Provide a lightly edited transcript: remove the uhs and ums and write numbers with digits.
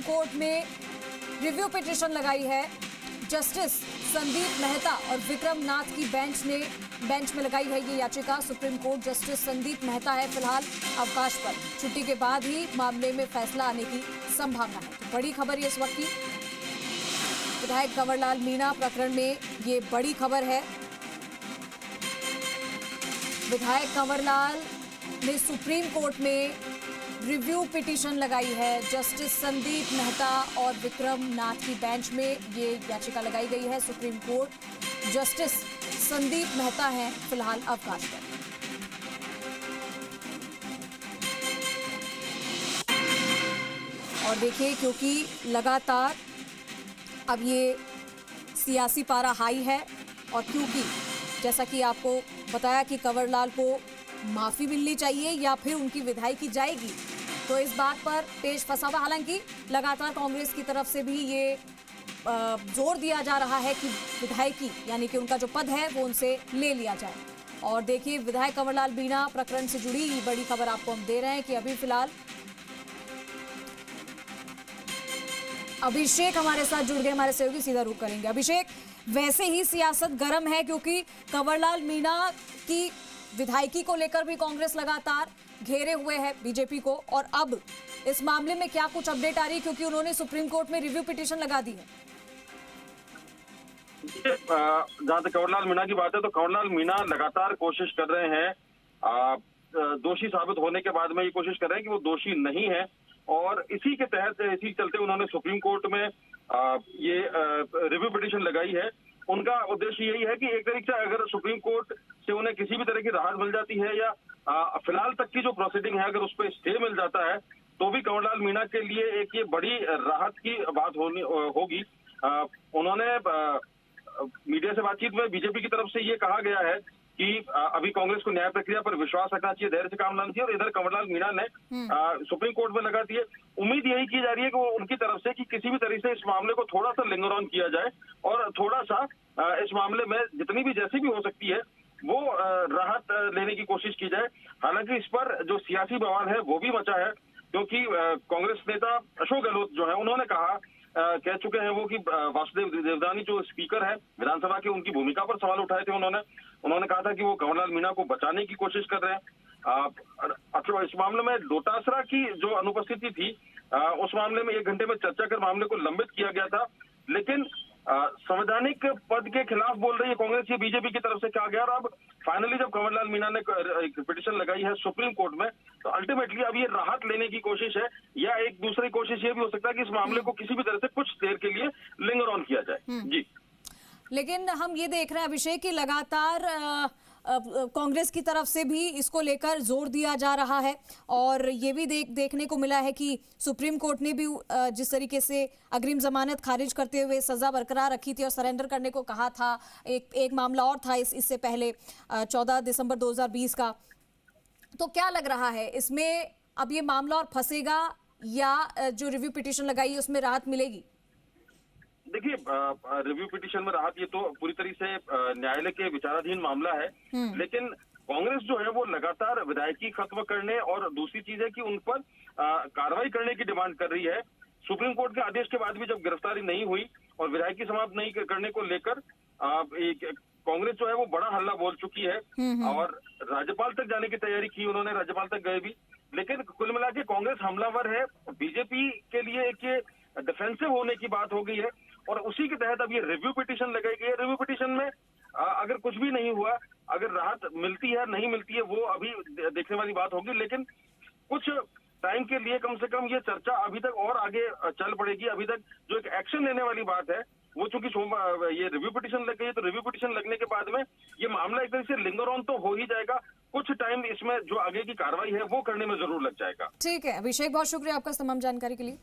Court में review petition लगाई है। जस्टिस संदीप मेहता और विक्रम नाथ की बेंच में लगाई है ये याचिका। Supreme court justice Sandeep Mehta है फिलहाल अवकाश पर। छुट्टी के बाद ही मामले में फैसला आने की संभावना है। तो बड़ी खबर ये इस वक्त की, विधायक कंवरलाल मीणा प्रकरण में ये बड़ी खबर है। विधायक कंवरलाल ने सुप्रीम कोर्ट में रिव्यू पिटीशन लगाई है। जस्टिस संदीप मेहता और विक्रम नाथ की बेंच में ये याचिका लगाई गई है। Supreme court justice Sandeep Mehta हैं फिलहाल अवकाश पर। और देखिए, क्योंकि लगातार अब ये सियासी पारा हाई है और क्योंकि जैसा कि आपको बताया कि कंवरलाल को माफी मिलनी चाहिए या फिर उनकी विधायकी जाएगी, तो इस बात पर पेश फंसा हुआ। हालांकि लगातार कांग्रेस की तरफ से भी ये जोर दिया जा रहा है कि विधायकी यानी कि उनका जो पद है वो उनसे ले लिया जाए। और देखिए, विधायक कंवरलाल मीणा प्रकरण से जुड़ी बड़ी खबर आपको हम दे रहे हैं कि अभी फिलहाल अभिषेक हमारे साथ जुड़ गए, हमारे सहयोगी, सीधा रुख करेंगे। अभिषेक, वैसे ही सियासत गर्म है क्योंकि कंवरलाल मीणा की विधायकी को लेकर भी कांग्रेस लगातार घेरे हुए है बीजेपी को, और अब इस मामले में क्या कुछ अपडेट आ रही है क्योंकि उन्होंने सुप्रीम कोर्ट में रिव्यू पिटीशन लगा दी है? जहां तक कंवरलाल मीणा की बात है तो कंवरलाल मीणा लगातार कोशिश कर रहे हैं, दोषी साबित होने के बाद में ये कोशिश कर रहे हैं कि वो दोषी नहीं है, और इसी के तहत इसी चलते उन्होंने सुप्रीम कोर्ट में ये रिव्यू पिटीशन लगाई है। उनका उद्देश्य यही है कि एक तरीके से अगर सुप्रीम कोर्ट से उन्हें किसी भी तरह की राहत मिल जाती है या फिलहाल तक की जो प्रोसीडिंग है अगर उस पर स्टे मिल जाता है तो भी कंवरलाल मीणा के लिए एक ये बड़ी राहत की बात होगी। उन्होंने मीडिया से बातचीत में बीजेपी की तरफ से ये कहा गया है कि अभी कांग्रेस को न्याय प्रक्रिया पर विश्वास रखना चाहिए, धैर्य से काम लाना चाहिए, और इधर कंवरलाल मीणा ने सुप्रीम कोर्ट में लगा दी है। उम्मीद यही की जा रही है कि वो उनकी तरफ से कि किसी भी तरह से इस मामले को थोड़ा सा लिंगर ऑन किया जाए और थोड़ा सा इस मामले में जितनी भी जैसी भी हो सकती है वो राहत लेने की कोशिश की जाए। हालांकि इस पर जो सियासी बवाल है वो भी मचा है क्योंकि कांग्रेस नेता अशोक गहलोत जो है उन्होंने कह चुके हैं वो कि वासुदेव देवदानी जो स्पीकर है विधानसभा के, उनकी भूमिका पर सवाल उठाए थे। उन्होंने कहा था कि वो कंवरलाल मीणा को बचाने की कोशिश कर रहे हैं। इस मामले में डोटासरा की जो अनुपस्थिति थी उस मामले में 1 घंटे में चर्चा कर मामले को लंबित किया गया था, लेकिन संवैधानिक पद के खिलाफ बोल रही है कांग्रेस, ये बीजेपी की तरफ से कहा गया। और अब फाइनली जब कंवरलाल मीणा ने एक पिटीशन लगाई है सुप्रीम कोर्ट में तो अल्टीमेटली अब ये राहत लेने की कोशिश है, या एक दूसरी कोशिश ये भी हो सकता है कि इस मामले को किसी भी तरह से कुछ देर के लिए लिंगर ऑन किया जाए। जी, लेकिन हम ये देख रहे हैं अभिषेक कि लगातार कांग्रेस की तरफ से भी इसको लेकर जोर दिया जा रहा है, और ये भी देखने को मिला है कि सुप्रीम कोर्ट ने भी जिस तरीके से अग्रिम जमानत खारिज करते हुए सजा बरकरार रखी थी और सरेंडर करने को कहा था। एक मामला और था इससे पहले 14 दिसंबर 2020 का। तो क्या लग रहा है इसमें अब ये मामला और फंसेगा या जो रिव्यू पिटीशन लगाई है उसमें राहत मिलेगी? देखिए, रिव्यू पिटीशन में राहत ये तो पूरी तरह से न्यायालय के विचाराधीन मामला है, लेकिन कांग्रेस जो है वो लगातार विधायकी खत्म करने और दूसरी चीज है कि उन पर कार्रवाई करने की डिमांड कर रही है। सुप्रीम कोर्ट के आदेश के बाद भी जब गिरफ्तारी नहीं हुई और विधायकी समाप्त नहीं करने को लेकर कांग्रेस जो है वो बड़ा हल्ला बोल चुकी है और राज्यपाल तक जाने की तैयारी की उन्होंने, राज्यपाल तक गए भी। लेकिन कुल मिला के कांग्रेस हमलावर है, बीजेपी के लिए एक ये डिफेंसिव होने की बात हो गई है, और उसी के तहत अब ये रिव्यू पिटीशन लगाई गई है। रिव्यू पिटीशन में अगर कुछ भी नहीं हुआ, अगर राहत मिलती है नहीं मिलती है वो अभी देखने वाली बात होगी, लेकिन कुछ टाइम के लिए कम से कम ये चर्चा अभी तक और आगे चल पड़ेगी। अभी तक जो एक एक्शन लेने वाली बात है वो चूंकि ये रिव्यू पिटीशन लग गई है, तो रिव्यू पिटीशन लगने के बाद में ये मामला एक तरह से लिंगर ऑन तो हो ही जाएगा, कुछ टाइम इसमें जो आगे की कार्रवाई है वो करने में जरूर लग जाएगा। ठीक है अभिषेक, बहुत शुक्रिया आपका तमाम जानकारी के लिए।